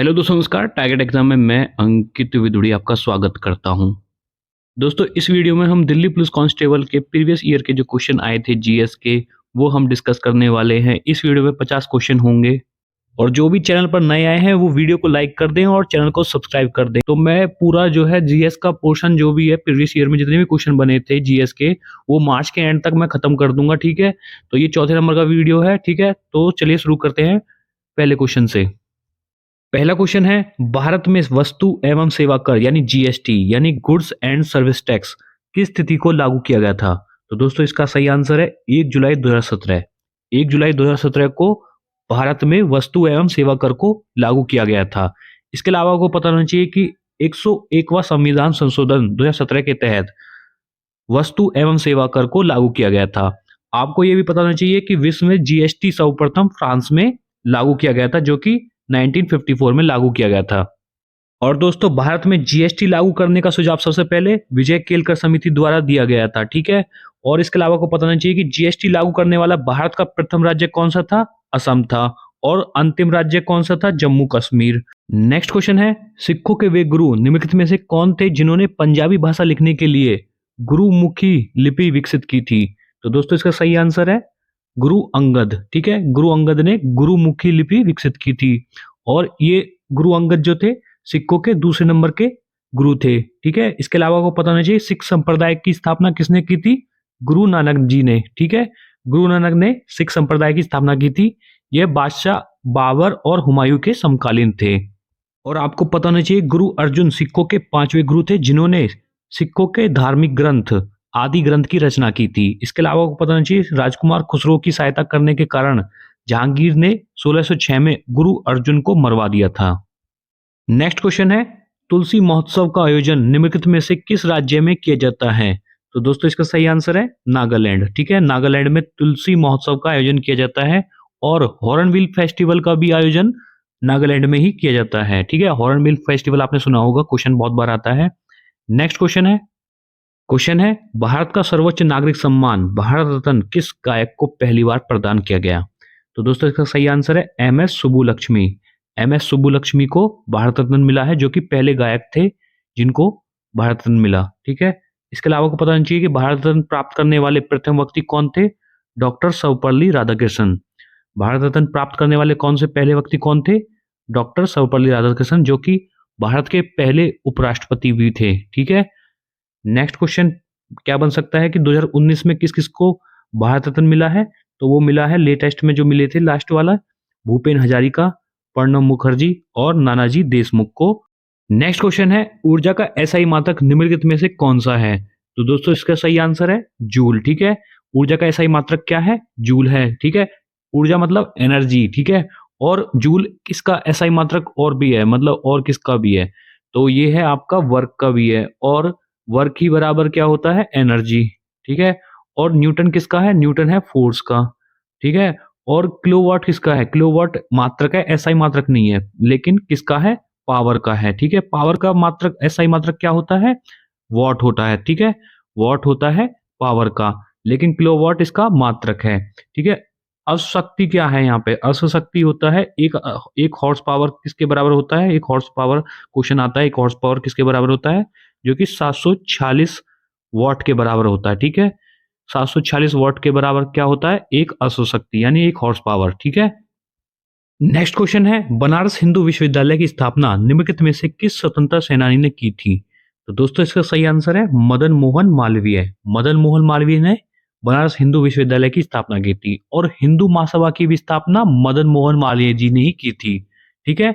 Hello दोस्तों, नमस्कार। Target exam में मैं अंकित विदुड़ी आपका स्वागत करता हूं। दोस्तों, इस वीडियो में हम दिल्ली पुलिस कांस्टेबल के प्रीवियस ईयर के जो क्वेश्चन आए थे जीएस के, वो हम डिस्कस करने वाले हैं। इस वीडियो में 50 क्वेश्चन होंगे और जो भी चैनल पर नए आए हैं वो वीडियो को लाइक कर दें और चैनल को सब्सक्राइब कर दें। तो मैं पूरा जो है जीएस का पोर्शन जो भी है प्रीवियस ईयर में जितने भी क्वेश्चन बने थे जीएस के, वो मार्च के एंड तक मैं खत्म कर दूंगा। ठीक है, तो ये चौथे नंबर का वीडियो है। ठीक है, तो चलिए शुरू करते हैं पहले क्वेश्चन से। पहला क्वेश्चन है, भारत में वस्तु एवं सेवा कर यानी जीएसटी यानी गुड्स एंड सर्विस टैक्स किस तिथि को लागू किया गया था? तो दोस्तों इसका सही आंसर है 1 जुलाई 2017। 1 जुलाई 2017 को भारत में वस्तु एवं सेवा कर को लागू किया गया था। इसके अलावा आपको पता होना चाहिए कि 101वां संविधान संशोधन 2017 के तहत वस्तु एवं सेवा कर को लागू किया गया था। आपको यह भी पता होना चाहिए कि विश्व में जीएसटी सर्वप्रथम फ्रांस में लागू किया गया था, जो कि 1954 में लागू किया गया था। और दोस्तों, भारत में जीएसटी लागू करने का सुझाव सबसे पहले विजय केलकर समिति द्वारा दिया गया था। ठीक है, और इसके अलावा को पता होना चाहिए कि जीएसटी लागू करने वाला भारत का प्रथम राज्य कौन सा था? असम था। और अंतिम राज्य कौन सा था? जम्मू कश्मीर। नेक्स्ट क्वेश्चन है, सिखों के वे गुरु निम्नलिखित में से कौन थे जिन्होंने पंजाबी भाषा लिखने के लिए गुरुमुखी लिपि विकसित की थी? तो दोस्तों इसका सही आंसर है गुरु अंगद। ठीक है, गुरु अंगद ने गुरुमुखी लिपि विकसित की थी। और ये गुरु अंगद जो थे सिखों के दूसरे नंबर के गुरु थे। ठीक है, इसके अलावा आपको पता होना चाहिए सिख संप्रदाय की स्थापना किसने की थी? गुरु नानक जी ने। ठीक है, गुरु नानक ने सिख संप्रदाय की स्थापना की थी। यह बादशाह बाबर और हुमायूं के समकालीन थे। और आपको पता होना चाहिए गुरु अर्जुन सिखों के 5वें गुरु थे जिन्होंने सिखों के धार्मिक ग्रंथ आदि ग्रंथ की रचना की थी। इसके अलावा आपको पता होना चाहिए राजकुमार खुसरो की सहायता करने के कारण जहांगीर ने 1606 में गुरु अर्जुन को मरवा दिया था। नेक्स्ट क्वेश्चन है, तुलसी महोत्सव का आयोजन निम्नलिखित में से किस राज्य में किया जाता है? तो दोस्तों इसका सही आंसर है नागालैंड। ठीक है, नागालैंड में तुलसी महोत्सव का आयोजन किया जाता है। और हॉर्नबिल फेस्टिवल का भी आयोजन नागालैंड में ही किया जाता है। ठीक है, हॉर्नबिल फेस्टिवल आपने सुना होगा, क्वेश्चन बहुत बार आता है। नेक्स्ट क्वेश्चन है भारत का सर्वोच्च नागरिक सम्मान भारत रत्न किस गायक को पहली बार प्रदान किया गया? तो दोस्तों इसका सही आंसर है एमएस सुब्बुलक्ष्मी। एमएस सुब्बुलक्ष्मी को भारत रत्न मिला है, जो कि पहले गायक थे जिनको भारत रत्न मिला। ठीक है, इसके अलावा को पता होना चाहिए कि भारत रत्न प्राप्त करने वाले प्रथम व्यक्ति कौन थे? डॉक्टर सर्वपल्ली राधाकृष्णन। भारत रत्न प्राप्त करने वाले कौन से पहले व्यक्ति कौन थे? डॉक्टर सर्वपल्ली राधाकृष्णन, जो कि भारत के पहले उपराष्ट्रपति भी थे। ठीक है, नेक्स्ट क्वेश्चन क्या बन सकता है कि 2019 में किस किस को भारत रत्न मिला है? तो वो मिला है लेटेस्ट में जो मिले थे लास्ट वाला, भूपेन हजारिका, प्रणब मुखर्जी और नानाजी देशमुख को। नेक्स्ट क्वेश्चन है, ऊर्जा का एसआई मात्रक निम्नलिखित में से कौन सा है? तो दोस्तों इसका सही आंसर है जूल। ठीक है, ऊर्जा का एसआई मात्रक क्या है? जूल है। ठीक है, ऊर्जा मतलब एनर्जी। ठीक है, और जूल किसका एसआई मात्रक और भी है, मतलब और किसका भी है? तो ये है आपका वर्क का भी है, और वर्क ही बराबर क्या होता है? एनर्जी। ठीक है, और न्यूटन किसका है? न्यूटन है फोर्स का। ठीक है, और किलोवाट किसका है? किलोवाट मात्रक है, एसआई मात्रक नहीं है, लेकिन किसका है? पावर का है। ठीक है, पावर का मात्रक एसआई मात्रक क्या होता है? वॉट होता है। ठीक है, वॉट होता है पावर का, लेकिन किलोवाट इसका मात्रक है। ठीक है, अश्वशक्ति क्या है यहाँ पे? अश्वशक्ति होता है एक हॉर्स पावर किसके बराबर होता है? एक हॉर्स पावर क्वेश्चन आता है, एक हॉर्स पावर किसके बराबर होता है? जो कि 746 वॉट के बराबर होता है। ठीक है, 746 वॉट के बराबर क्या होता है? एक अश्वशक्ति यानी एक हॉर्स पावर। ठीक है, नेक्स्ट क्वेश्चन है, बनारस हिंदू विश्वविद्यालय की स्थापना निम्नलिखित में से किस स्वतंत्रता सेनानी ने की थी? तो दोस्तों इसका सही आंसर है मदन मोहन मालवीय। मदन मोहन मालवीय ने बनारस हिंदू विश्वविद्यालय की स्थापना की थी। और हिंदू महासभा की भी स्थापना मदन मोहन मालवीय जी ने ही की थी। ठीक है,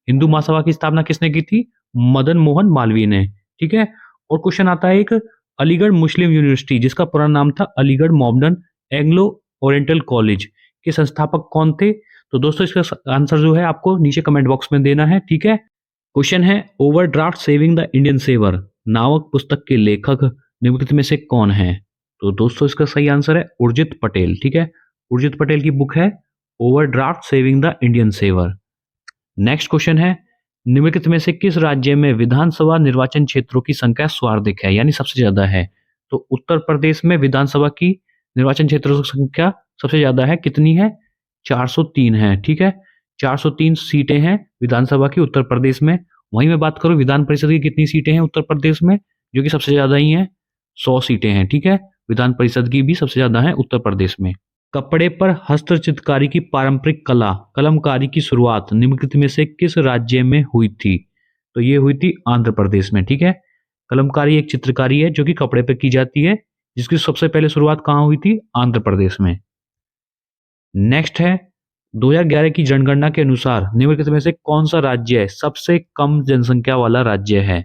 हिंदू महासभा की स्थापना किसने की थी? मदन मोहन मालवीय ने। ठीक है, और क्वेश्चन आता है एक, अलीगढ़ मुस्लिम यूनिवर्सिटी जिसका पूरा नाम था Aligarh modern Anglo oriental college के संस्थापक कौन थे? तो दोस्तों इसका आंसर जो है आपको नीचे कमेंट बॉक्स में देना है। ठीक है, क्वेश्चन है, overdraft saving the Indian saver नामक पुस्तक के लेखक निम्नलिखित में से कौन है? तो दोस्तों इसका सही आंसर है उर्जित पटेल। ठीक है, उर्जित पटेल की बुक है overdraft saving the Indian saver. Next question है, निम्नलिखित में से किस राज्य में विधानसभा निर्वाचन क्षेत्रों की संख्या सर्वाधिक है यानी सबसे ज्यादा है? तो उत्तर प्रदेश में विधानसभा की निर्वाचन क्षेत्रों की संख्या सबसे ज्यादा है। कितनी है? 403 है। ठीक है, 403 सीटें हैं विधानसभा की उत्तर प्रदेश में। वहीं मैं बात करूं विधान परिषद की कितनी सीटें हैं उत्तर प्रदेश में, जो कि सबसे ज्यादा ही हैं, 100 सीटें हैं। ठीक है, विधान परिषद की भी सबसे ज्यादा है उत्तर प्रदेश में। कपड़े पर हस्तचित्रकारी की पारंपरिक कला कलमकारी की शुरुआत निम्नलिखित में से किस राज्य में हुई थी? तो ये हुई थी आंध्र प्रदेश में। ठीक है, कलमकारी एक चित्रकारी है जो कि कपड़े पर की जाती है, जिसकी सबसे पहले शुरुआत कहाँ हुई थी? आंध्र प्रदेश में। नेक्स्ट है 2011 की जनगणना के अनुसार निम्नलिखित में से कौन सा राज्य सबसे कम जनसंख्या वाला राज्य है?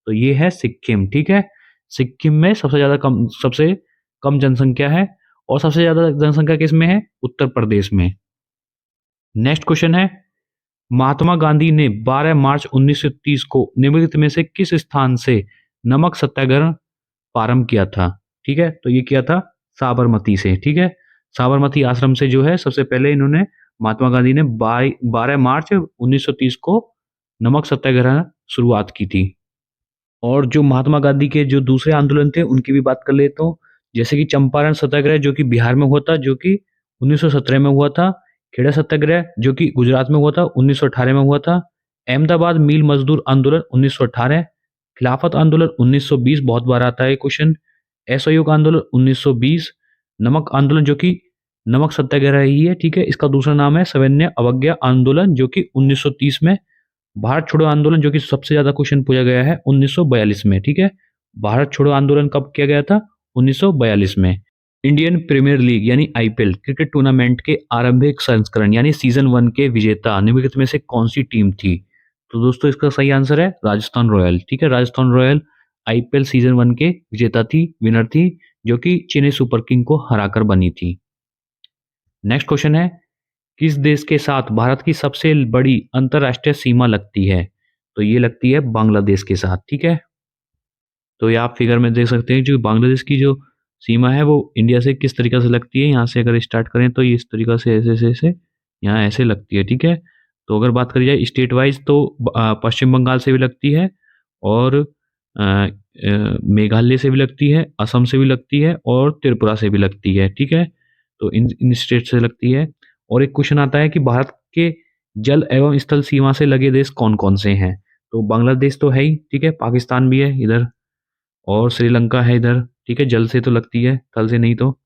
तो ये है सिक्किम। ठीक है, सिक्किम में सबसे कम जनसंख्या है, और सबसे ज्यादा जनसंख्या किस में है? उत्तर प्रदेश में। नेक्स्ट क्वेश्चन है महात्मा गांधी ने 12 मार्च 1930 को निम्नलिखित में से किस स्थान से नमक सत्याग्रह प्रारंभ किया था? ठीक है, तो ये किया था साबरमती से। ठीक है, साबरमती आश्रम से जो है सबसे पहले इन्होंने महात्मा गांधी ने 12 मार्च 1930 को नमक सत्याग्रह शुरुआत की थी। और जो महात्मा गांधी के जो दूसरे आंदोलन थे उनकी भी बात कर लेता हूँ, जैसे कि चंपारण सत्याग्रह जो कि बिहार में हुआ था, जो कि 1917 में हुआ था। खेड़ा सत्याग्रह जो कि गुजरात में हुआ था, 1918 में हुआ था। अहमदाबाद मिल मजदूर आंदोलन 1918। खिलाफत आंदोलन 1920, बहुत बार आता है क्वेश्चन। असहयोग आंदोलन 1920। नमक आंदोलन जो कि नमक सत्याग्रह ही है। ठीक है, इसका दूसरा नाम है सविनय अवज्ञा आंदोलन जो कि 1930 में। भारत छोड़ो आंदोलन जो कि सबसे ज्यादा क्वेश्चन पूछा गया है 1942 में। ठीक है, भारत छोड़ो आंदोलन कब किया गया था? 1942 में। इंडियन प्रीमियर लीग यानी आईपीएल क्रिकेट टूर्नामेंट के आरंभिक संस्करण यानी सीजन 1 के विजेता निम्नलिखित में से कौन सी टीम थी? तो दोस्तों इसका सही आंसर है राजस्थान रॉयल। ठीक है, राजस्थान रॉयल आईपीएल सीजन 1 के विजेता थी, विनर थी, जो कि चेन्नई सुपर किंग को हराकर बनी थी। नेक्स्ट क्वेश्चन है किस देश के साथ भारत की सबसे बड़ी अंतरराष्ट्रीय सीमा लगती है? तो ये लगती है बांग्लादेश के साथ। ठीक है, तो ये आप फिगर में देख सकते हैं जो बांग्लादेश की जो सीमा है वो इंडिया से किस तरीके से लगती है। यहाँ से अगर स्टार्ट करें तो ये इस तरीके से ऐसे ऐसे ऐसे यहाँ ऐसे लगती है। ठीक है, तो अगर बात करी जाए स्टेट वाइज तो पश्चिम बंगाल से भी लगती है, और मेघालय से भी लगती है, असम से भी लगती है, और त्रिपुरा से भी लगती है। ठीक है, तो इन इन स्टेट से लगती है। और एक क्वेश्चन आता है कि भारत के जल एवं स्थल सीमा से लगे देश कौन कौन से हैं? तो बांग्लादेश तो है ही, ठीक है, पाकिस्तान भी है इधर, और श्रीलंका है इधर। ठीक है, जल से तो लगती है, थल से नहीं तो।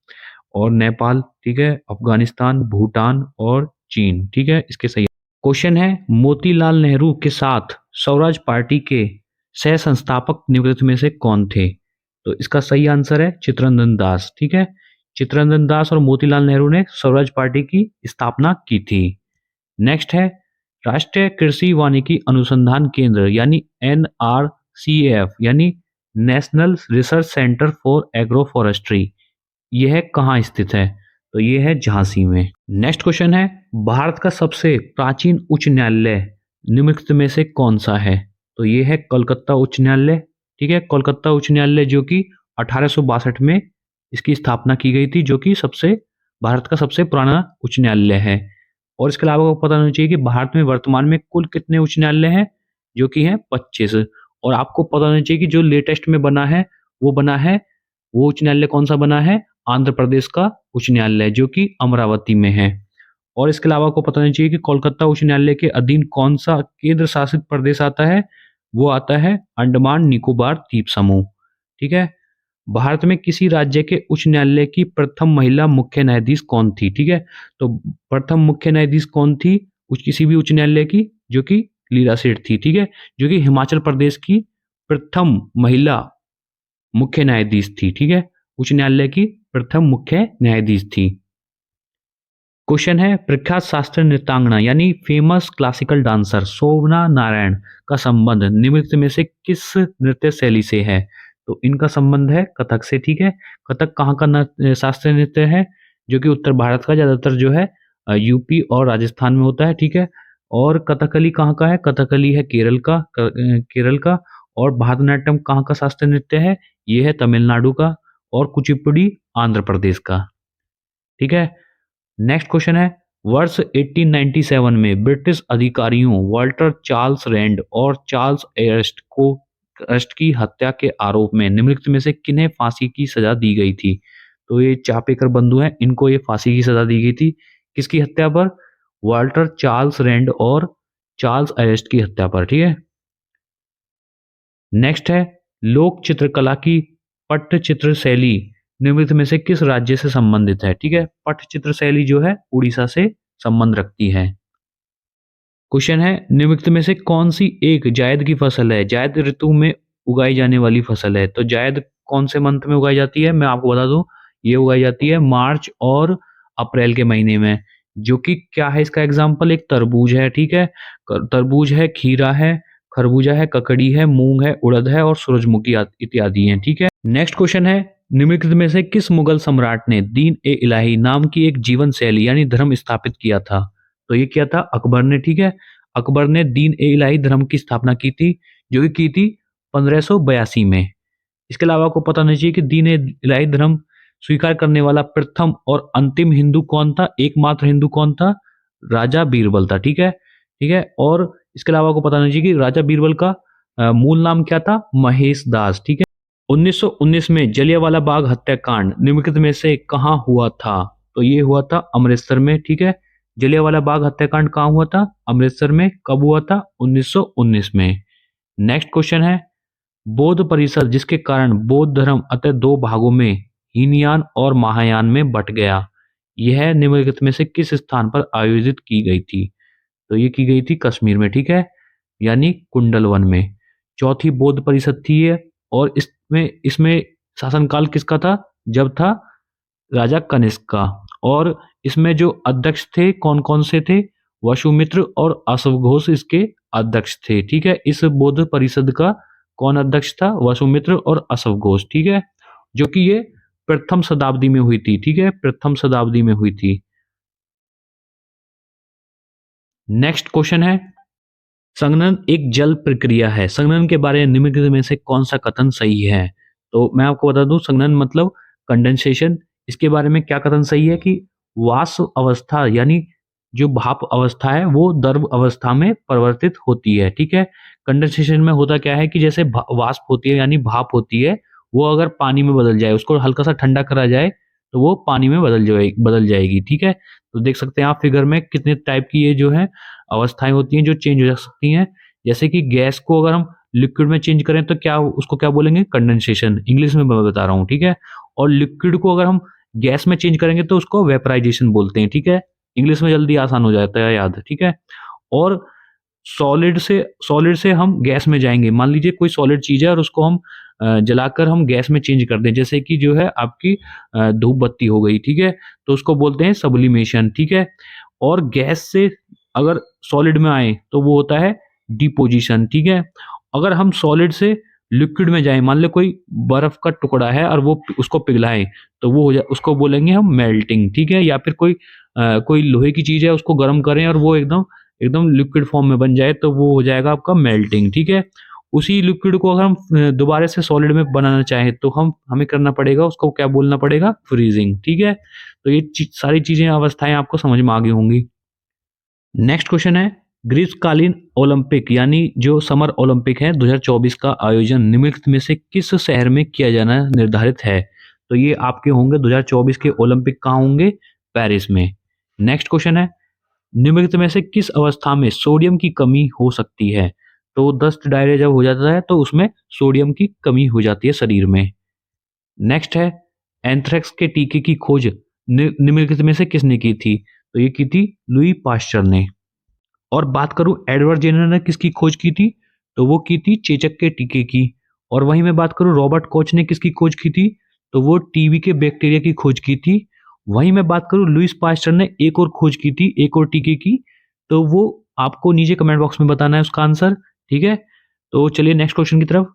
और नेपाल, ठीक है, अफगानिस्तान, भूटान और चीन। ठीक है, इसके सही क्वेश्चन है मोतीलाल नेहरू के साथ स्वराज पार्टी के सह संस्थापक निम्नलिखित में से कौन थे? तो इसका सही आंसर है चित्तरंजन दास। ठीक है, चित्तरंजन दास और मोतीलाल नेहरू ने स्वराज पार्टी की स्थापना की थी। नेक्स्ट है राष्ट्रीय कृषि वानिकी अनुसंधान केंद्र यानी NRCAF यानी national research centre for agro forestry, यह कहाँ स्थित है? तो यह है झांसी में। नेक्स्ट क्वेश्चन है भारत का सबसे प्राचीन उच्च न्यायालय निम्नलिखित में से कौन सा है? तो यह है कोलकाता उच्च न्यायालय। ठीक है, कोलकाता उच्च न्यायालय जो कि 1862 में इसकी स्थापना की गई थी, जो कि भारत का सबसे पुराना उच्च न्यायालय है। और इसके अलावा आपको पता होना चाहिए कि भारत में वर्तमान में कुल कितने उच्च न्यायालय हैं? जो कि हैं 25। और आपको पता होना चाहिए कि जो लेटेस्ट में बना है वो उच्च न्यायालय कौन सा बना है? आंध्र प्रदेश का उच्च न्यायालय जो कि अमरावती में है। और इसके अलावा आपको पता होना चाहिए कि कोलकाता उच्च न्यायालय के अधीन कौन सा केंद्र शासित प्रदेश आता है? वो आता है अंडमान निकोबार द्वीप समूह। ठीक है, भारत में किसी राज्य के उच्च न्यायालय की प्रथम महिला मुख्य न्यायाधीश कौन थी? ठीक है, तो प्रथम मुख्य न्यायाधीश कौन थी किसी भी उच्च न्यायालय की? जो कि लीला सेठ थी। ठीक है, जो कि हिमाचल प्रदेश की प्रथम महिला मुख्य न्यायाधीश थी। ठीक है, उच्च न्यायालय की प्रथम मुख्य न्यायाधीश थी। क्वेश्चन है प्रख्यात शास्त्रीय नृत्यांगना यानी फेमस क्लासिकल डांसर शोभना नारायण का संबंध निम्नलिखित में से किस नृत्य शैली से है? तो इनका संबंध है कथक से। ठीक है, कथक कहाँ का शास्त्रीय नृत्य है? जो कि उत्तर भारत का ज्यादातर जो है यूपी और राजस्थान में होता है। ठीक है, और कथकली कहाँ का है? कथकली है केरल का। और भरतनाट्यम कहाँ का शास्त्रीय नृत्य है? ये है तमिलनाडु का। और कुचिपुड़ी आंध्र प्रदेश का। ठीक है, नेक्स्ट क्वेश्चन है वर्ष 1897 में ब्रिटिश अधिकारियों वाल्टर चार्ल्स रैंड और चार्ल्स एरस्ट की हत्या के आरोप में निम्नलिखित में से किन्हें फांसी की सजा दी गई थी? तो ये चापेकर बंधु हैं, इनको ये फांसी की सजा दी गई थी। किसकी हत्या पर? वाल्टर चार्ल्स रैंड और चार्ल्स अरेस्ट की हत्या पर, ठीक है। नेक्स्ट है लोक चित्रकला की पट्टचित्र शैली निम्नलिखित में से किस राज्य से संबंधित है, ठीक है। पट्टचित्र शैली जो है उड़ीसा से संबंध रखती है। क्वेश्चन है निम्नलिखित में से कौन सी एक जायद की फसल है, जायद ऋतु में उगाई जाने वाली फसल है। तो जायद कौन से मंथ में उगाई जाती है, मैं आपको बता दूं, ये उगाई जाती है मार्च और अप्रैल के महीने में। जो कि क्या है इसका एग्जाम्पल, एक तरबूज है, ठीक है। तरबूज है, खीरा है, खरबूजा है, ककड़ी है, मूंग है, उड़द है और सूरजमुखी इत्यादि हैं, ठीक है। नेक्स्ट क्वेश्चन है निम्नलिखित में से किस मुगल सम्राट ने दीन ए इलाही नाम की एक जीवन शैली यानी धर्म स्थापित किया था। तो ये किया था अकबर ने, ठीक है। अकबर ने दीन ए इलाही धर्म की स्थापना की थी, जो कि की थी 1582 में। इसके अलावा आपको पता होना चाहिए कि दीन ए इलाही धर्म स्वीकार करने वाला प्रथम और अंतिम हिंदू कौन था, एकमात्र हिंदू कौन था, राजा बीरबल था, ठीक है। ठीक है, और इसके अलावा आपको पता होना चाहिए कि राजा बीरबल का मूल नाम क्या था, महेश दास, ठीक है। 1919 में जलियांवाला बाग हत्याकांड निम्नलिखित में से कहाँ हुआ था। तो ये हुआ था अमृतसर में, ठीक है। जलियांवाला बाग हत्याकांड कहाँ हुआ था, अमृतसर में। कब हुआ था, 1919 में। नेक्स्ट क्वेश्चन है बौद्ध परिषद जिसके कारण बौद्ध धर्म अतः दो भागों में हीनयान और महायान में बट गया, यह निम्नलिखित में से किस स्थान पर आयोजित की गई थी। तो ये की गई थी कश्मीर में, ठीक है, यानी कुंडलवन में। चौथी बौद्ध परिषद थी ये, और इसमें इसमें शासनकाल किसका था, जब था राजा कनिष्क का। और इसमें जो अध्यक्ष थे कौन कौन से थे, वसुमित्र और अश्वघोष इसके अध्यक्ष थे, ठीक है। इस बौद्ध परिषद का कौन अध्यक्ष था, वसुमित्र और अश्वघोष, ठीक है। जो कि ये प्रथम शताब्दी में हुई थी, ठीक है, प्रथम शताब्दी में हुई थी। नेक्स्ट क्वेश्चन है संघनन एक जल प्रक्रिया है, संघनन के बारे में निम्नलिखित में से कौन सा कथन सही है। तो मैं आपको बता दूं संघनन मतलब कंडेंसेशन। इसके बारे में क्या कथन सही है कि वाष्प अवस्था यानी जो भाप अवस्था है वो द्रव अवस्था में परिवर्तित होती है, ठीक है। कंडेंसेशन में होता क्या है कि जैसे वाष्प होती है यानी भाप होती है, वो अगर पानी में बदल जाए, उसको हल्का सा ठंडा करा जाए तो वो पानी में बदल जाएगी, ठीक है। तो देख सकते हैं आप फिगर में कितने टाइप की ये जो है अवस्थाएं होती हैं जो चेंज हो सकती हैं। जैसे कि गैस को अगर हम लिक्विड में चेंज करें तो क्या उसको क्या बोलेंगे, कंडेंसेशन, इंग्लिश में मैं बता रहा हूँ, ठीक है। और लिक्विड को अगर हम गैस में चेंज करेंगे तो उसको वेपराइजेशन बोलते हैं, ठीक है। इंग्लिश में जल्दी आसान हो जाता है याद, ठीक है। और सॉलिड से हम गैस में जाएंगे, मान लीजिए कोई सॉलिड चीज है और उसको हम जलाकर हम गैस में चेंज कर दें, जैसे कि जो है आपकी धूप बत्ती हो गई, ठीक है, तो उसको बोलते हैं सब्लिमेशन, ठीक है। और गैस से अगर सॉलिड में आए तो वो होता है डिपोजिशन, ठीक है। अगर हम सॉलिड से लिक्विड में जाएं, मान लो कोई बर्फ का टुकड़ा है और वो उसको पिघलाएं तो वो हो जाए, उसको बोलेंगे हम मेल्टिंग, ठीक है। या फिर कोई लोहे की चीज है उसको गर्म करें और वो एकदम एकदम लिक्विड फॉर्म में बन जाए तो वो हो जाएगा आपका मेल्टिंग, ठीक है। उसी लिक्विड को अगर हम दोबारा से सॉलिड में बनाना चाहें तो हमें करना पड़ेगा, उसको क्या बोलना पड़ेगा, फ्रीजिंग, ठीक है। तो ये सारी चीजें अवस्थाएं आपको समझ में आ गई होंगी। नेक्स्ट क्वेश्चन है ग्रीष्मकालीन ओलंपिक यानी जो समर ओलंपिक है 2024 का आयोजन निम्नलिखित में से किस शहर में किया जाना निर्धारित है। तो ये आपके होंगे 2024 के ओलंपिक कहाँ होंगे, पेरिस में। नेक्स्ट क्वेश्चन है निम्नलिखित में से किस अवस्था में सोडियम की कमी हो सकती है। तो दस्त डायरिया जब हो जाता है तो उसमें सोडियम की कमी हो जाती है शरीर में। नेक्स्ट है एंथ्रेक्स के टीके की खोज निम्नलिखित में से किसने की थी। तो ये की थी लुई पास्चर ने। और बात करूं एडवर्ड जेनर ने किसकी खोज की थी, तो वो की थी चेचक के टीके की। और वहीं मैं बात करूं रॉबर्ट कोच ने किसकी खोज की थी, तो वो टीबी के बैक्टीरिया की खोज की थी। वहीं मैं बात करूं लुईस पास्चर ने एक और खोज की थी, एक और टीके की, तो वो आपको नीचे कमेंट बॉक्स में बताना है उसका आंसर, ठीक है। तो चलिए नेक्स्ट क्वेश्चन की तरफ।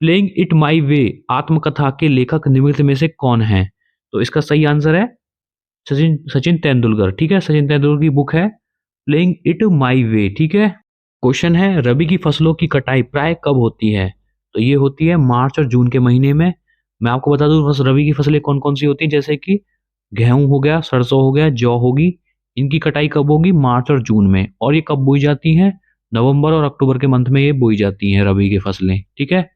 प्लेइंग इट माई वे आत्मकथा के लेखक निम्नलिखित में से कौन है। तो इसका सही आंसर है सचिन सचिन तेंदुलकर, ठीक है। सचिन तेंदुलकर की बुक है प्लेइंग इट माई वे, ठीक है। क्वेश्चन है रबी की फसलों की कटाई प्राय कब होती है। तो ये होती है मार्च और जून के महीने में। मैं आपको बता दूं बस रबी की फसलें कौन कौन सी होती हैं, जैसे कि गेहूं हो गया, सरसों हो गया, जौ होगी। इनकी कटाई कब होगी, मार्च और जून में। और ये कब बोई जाती हैं, नवंबर और अक्टूबर के मंथ में ये बोई जाती हैं रबी की फसलें, ठीक है।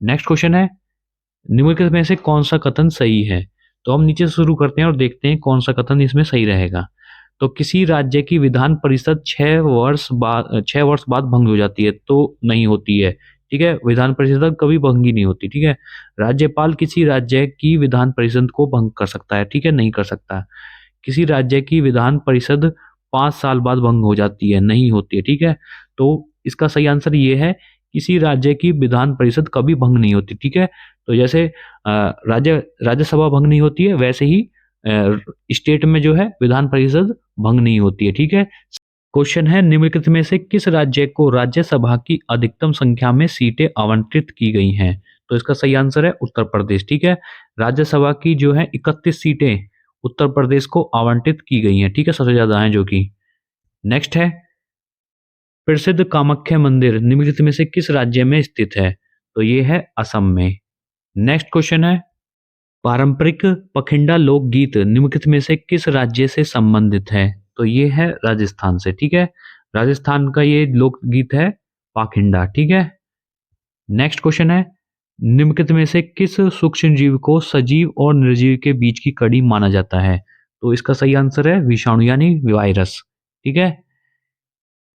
नेक्स्ट क्वेश्चन है निम्नलिखित में से कौन सा कथन सही है। तो हम नीचे से शुरू करते हैं और देखते हैं कौन सा कथन इसमें सही रहेगा। तो किसी राज्य की विधान परिषद 6 वर्ष बाद भंग हो जाती है, तो नहीं होती है, ठीक है? विधान परिषद कभी भंग ही नहीं होती, ठीक है? राज्यपाल किसी राज्य की विधान परिषद को भंग कर सकता है, ठीक है? नहीं कर सकता। किसी राज्य की विधान परिषद 5 साल बाद भंग हो जाती है, नहीं होती है, ठीक है? तो इसका सही आंसर ये है, किसी राज्य की विधान परिषद कभी भंग नहीं होती, ठीक है? तो जैसे राज्यसभा भंग नहीं होती है, वैसे ही स्टेट में जो है विधान परिषद भंग नहीं होती है, ठीक है? क्वेश्चन है, निम्नलिखित में से किस राज्य को राज्यसभा की अधिकतम संख्या में सीटें आवंटित की गई हैं? तो इसका सही आंसर है उत्तर प्रदेश, ठीक है? राज्यसभा की जो है 31 सीटें उत्तर प्रदेश को आवंटित की गई हैं, ठीक है? सबसे ज्यादा हैं जो कि। नेक्स्ट है, प्रसिद्ध कामाख्या मंदिर निम्नलिखित में से किस राज्य में स्थित है? तो ये है असम में। नेक्स्ट क्वेश्चन है, पारंपरिक पखिंडा लोकगीत निम्नलिखित में से किस राज्य से संबंधित है? तो ये है राजस्थान से, ठीक है? राजस्थान का ये लोकगीत है पाखिंडा, ठीक है? नेक्स्ट क्वेश्चन है, निम्नलिखित में से किस सूक्ष्म जीव को सजीव और निर्जीव के बीच की कड़ी माना जाता है? तो इसका सही आंसर है विषाणु यानी वायरस, ठीक है?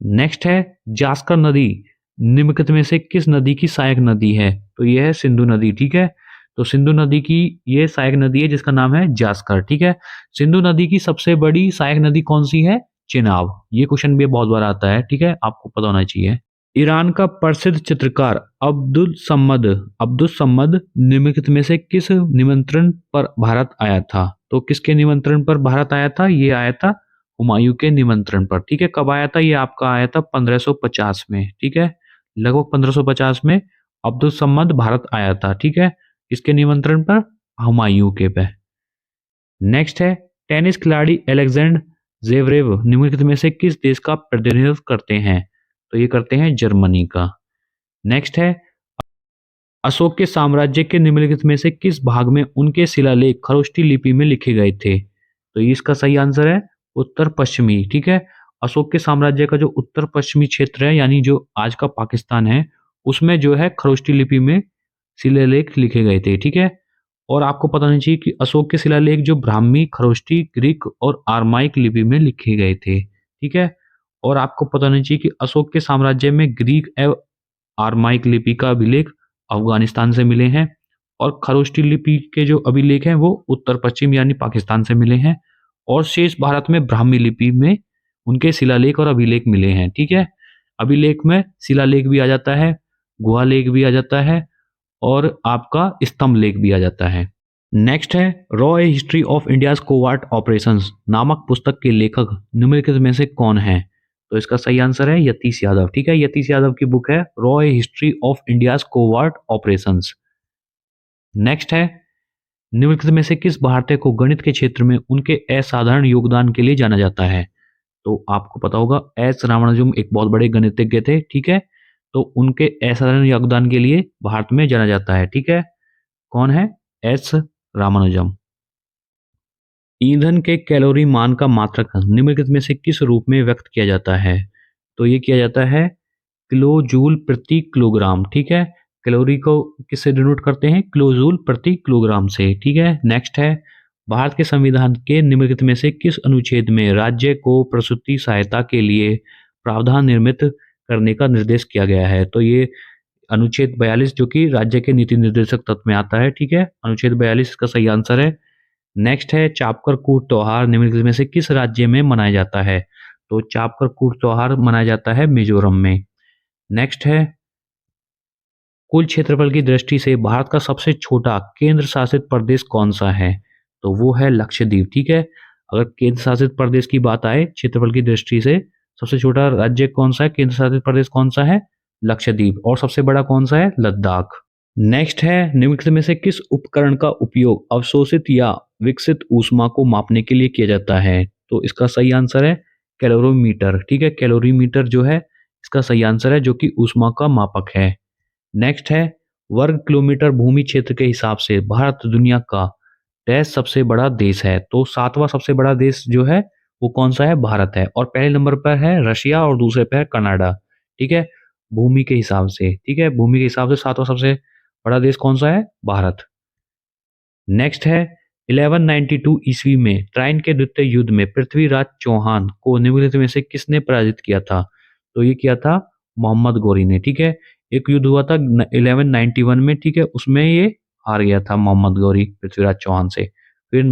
नेक्स्ट है, जास्कर नदी निम्नलिखित में से किस नदी की सहायक नदी है? तो ये है सिंधु नदी, ठीक है? तो सिंधु नदी की ये सहायक नदी है जिसका नाम है जास्कर, ठीक है? सिंधु नदी की सबसे बड़ी सहायक नदी कौन सी है? चेनाब। ये क्वेश्चन भी बहुत बार आता है, ठीक है? आपको पता होना चाहिए। ईरान का प्रसिद्ध चित्रकार अब्दुल सम्मद निम्नलिखित में से किस निमंत्रण पर भारत आया था? तो किसके निमंत्रण पर भारत आया था? ये आया था हुमायूं के निमंत्रण पर, ठीक है? कब आया था? ये आपका आया था 1550 में, ठीक है? लगभग 1550 में अब्दुल सम्मद भारत आया था, ठीक है? इसके निमंत्रण पर, हुमायूं के पे। नेक्स्ट है, टेनिस खिलाड़ी अलेक्जेंडर जेवरेव निम्नलिखित में से किस देश का प्रतिनिधित्व करते हैं? तो ये करते हैं जर्मनी का। नेक्स्ट है, अशोक के साम्राज्य के निम्नलिखित में से किस भाग में उनके शिलालेख खरोष्ठी लिपि में लिखे गए थे? तो इसका सही आंसर है उत्तर पश्चिमी, ठीक है? अशोक के साम्राज्य का जो उत्तर पश्चिमी क्षेत्र है, यानी जो आज का पाकिस्तान है, उसमें जो है खरोष्ठी लिपि में शिलालेख लिखे गए थे, ठीक है? और आपको पता होना चाहिए कि अशोक के शिलालेख जो ब्राह्मी, खरोष्ठी, ग्रीक और आरमाइक लिपि में लिखे गए थे, ठीक है? और आपको पता होना चाहिए कि अशोक के साम्राज्य में ग्रीक एवं आरमाइक लिपि का अभिलेख अफगानिस्तान से मिले हैं, और खरोष्ठी लिपि के जो अभिलेख हैं वो उत्तर पश्चिम यानी पाकिस्तान से मिले हैं, और शेष भारत में ब्राह्मी लिपि में उनके शिलालेख और अभिलेख मिले हैं, ठीक है? अभिलेख में शिलालेख भी आ जाता है, गुहा लेख भी आ जाता है, और आपका स्तंभ लेख भी आ जाता है। नेक्स्ट है, रॉ a history of India's covert operations नामक पुस्तक के लेखक निम्नलिखित में से कौन है? तो इसका सही आंसर है यतीश यादव, ठीक है? यतीश यादव की बुक है रॉ a history of India's covert operations. Next है, निम्नलिखित में से किस भारतीय को गणित के क्षेत्र में उनके असाधारण योगदान के लिए जाना जाता है? तो आपको पता होगा एस रामानुजम एक बहुत बड़े गणितज्ञ थे, ठीक है? तो उनके असाधारण योगदान के लिए भारत में जाना जाता है, ठीक है? कौन है? एस रामानुजम। ईंधन के कैलोरी मान का मात्रक निम्नलिखित में से किस रूप में व्यक्त किया जाता है? तो ये किया जाता है किलो जूल प्रति किलोग्राम, ठीक है? कैलोरी को किससे डिनोट करते हैं? किलो जूल प्रति किलोग्राम से, ठीक है? नेक्स्ट है, भारत के संविधान के निम्नलिखित में से किस अनुच्छेद में राज्य को प्रसूति सहायता के लिए प्रावधान निर्मित करने का निर्देश किया गया है? तो ये अनुच्छेद 42 जो कि राज्य के नीति निर्देशक तत्व में आता है, ठीक है? अनुच्छेद 42 इसका सही आंसर है। नेक्स्ट है, चापकर कूट त्योहार निम्नलिखित में से किस राज्य में मनाया जाता है? तो चापकर कूट त्योहार मनाया जाता है मिजोरम में। नेक्स्ट है, कुल क्षेत्रफल की दृष्टि से भारत का सबसे छोटा केंद्र शासित प्रदेश कौन सा है? तो वो है लक्षद्वीप, ठीक है? अगर केंद्र शासित प्रदेश की बात आए क्षेत्रफल की दृष्टि से, सबसे छोटा राज्य कौन सा है, केंद्र शासित प्रदेश कौन सा है? लक्षद्वीप। और सबसे बड़ा कौन सा है? लद्दाख। नेक्स्ट है, निम्नलिखित में से किस उपकरण का उपयोग अवशोषित या विकसित ऊष्मा को मापने के लिए किया जाता है? तो इसका सही आंसर है कैलोरीमीटर, ठीक है? कैलोरीमीटर जो है इसका सही आंसर है, जो कि ऊष्मा का मापक है। नेक्स्ट है, वर्ग किलोमीटर भूमि क्षेत्र के हिसाब से भारत दुनिया का डैश सबसे बड़ा देश है? तो 7वां सबसे बड़ा देश जो है वो कौन सा है? भारत है। और पहले नंबर पर है रशिया और दूसरे पे है कनाडा, ठीक है? भूमि के हिसाब से, ठीक है? भूमि के हिसाब से 7वां सबसे बड़ा देश कौन सा है? भारत। नेक्स्ट है, 1192 ईस्वी में ट्राइन के द्वितीय युद्ध में पृथ्वीराज चौहान को निम्नलिखित में से किसने पराजित किया था? तो ये किया था मोहम्मद गौरी ने, ठीक है। एक युद्ध हुआ था 1191 में, ठीक है, उसमें ये हार गया था मोहम्मद गौरी पृथ्वीराज चौहान से। फिर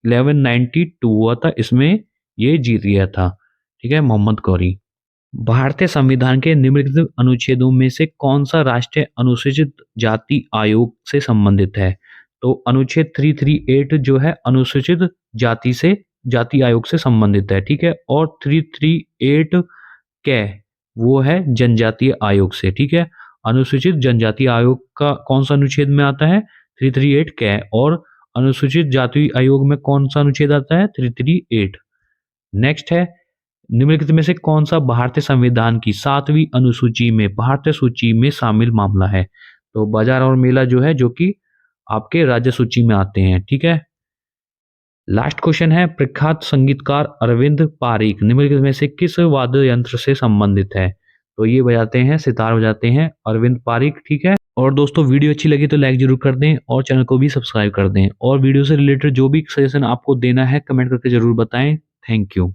1192 हुआ था, इसमें ये जीत गया था, ठीक है, मोहम्मद गौरी। भारतीय संविधान के निम्नलिखित अनुच्छेदों में से कौन सा राष्ट्रीय अनुसूचित जाति आयोग से संबंधित है? तो अनुच्छेद 338 जो है अनुसूचित जाति आयोग से संबंधित है, ठीक है, और 338 कै वो है जनजातीय आयोग से, ठीक है। अनुसूचित जनजाति आयोग का कौन सा अनुच्छेद में आता है? 338 कै। और अनुसूचित जाति आयोग में कौन सा अनुच्छेद आता है? 338। नेक्स्ट है, निम्नलिखित में से कौन सा भारतीय संविधान की 7वीं अनुसूची में भारतीय सूची में शामिल मामला है? तो बाजार और मेला जो है, जो कि आपके राज्य सूची में आते हैं, ठीक है। लास्ट क्वेश्चन है, प्रख्यात संगीतकार अरविंद पारिक निम्नलिखित में से किस वाद्य यंत्र से संबंधित है? तो ये बजाते हैं, सितार बजाते हैं अरविंद पारिक, ठीक है। और दोस्तों वीडियो अच्छी लगी तो लाइक जरूर कर दें और चैनल को भी सब्सक्राइब कर दें, और वीडियो से रिलेटेड जो भी सजेशन आपको देना है कमेंट करके जरूर बताएं। Thank you.